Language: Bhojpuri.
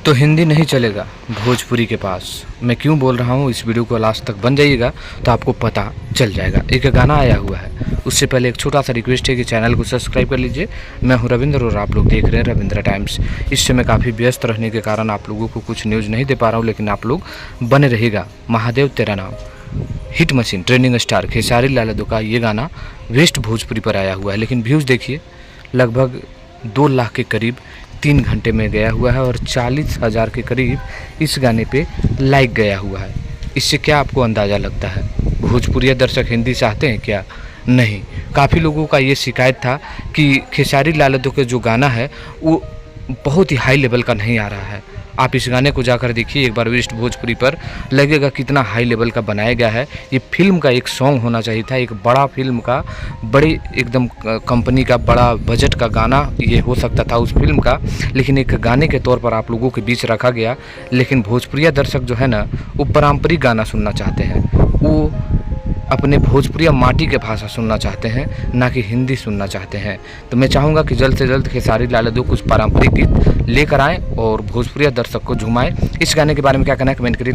तो हिंदी नहीं चलेगा भोजपुरी के पास। मैं क्यों बोल रहा हूँ, इस वीडियो को लास्ट तक बन जाइएगा तो आपको पता चल जाएगा। एक गाना आया हुआ है, उससे पहले एक छोटा सा रिक्वेस्ट है कि चैनल को सब्सक्राइब कर लीजिए। मैं हूँ रविंद्र और आप लोग देख रहे हैं रविंद्र टाइम्स। इस समय काफ़ी व्यस्त रहने के कारण आप लोगों को कुछ न्यूज़ नहीं दे पा रहा हूँ, लेकिन आप लोग बने रहिएगा। महादेव तेरा नाम, hit machine, trending star Khesari Lal Yadav का ये गाना वेस्ट भोजपुरी पर आया हुआ है, लेकिन व्यूज़ देखिए लगभग 2 लाख के करीब 3 घंटे में गया हुआ है और 40,000 के करीब इस गाने पे लाइक गया हुआ है। इससे क्या आपको अंदाज़ा लगता है, भोजपुरी दर्शक हिंदी चाहते हैं क्या? नहीं। काफ़ी लोगों का ये शिकायत था कि खेसारी लाल यादव का जो गाना है वो बहुत ही हाई लेवल का नहीं आ रहा है। आप इस गाने को जाकर देखिए एक बार वेस्ट भोजपुरी पर, लगेगा कितना हाई लेवल का बनाया गया है। ये फिल्म का एक सॉन्ग होना चाहिए था, एक बड़ा फिल्म का, बड़ी एकदम कंपनी का बड़ा बजट का गाना ये हो सकता था उस फिल्म का, लेकिन एक गाने के तौर पर आप लोगों के बीच रखा गया। लेकिन भोजपुरी दर्शक जो है ना, वो पारंपरिक गाना सुनना चाहते हैं, वो अपने भोजपुरी माटी के भाषा सुनना चाहते हैं, ना कि हिंदी सुनना चाहते हैं। तो मैं चाहूँगा कि जल्द से जल्द खेसारी लाल यादव कुछ पारंपरिक गीत लेकर आएँ और भोजपुरी दर्शक को झुमाएं। इस गाने के बारे में क्या कहना है कमेंट करिए।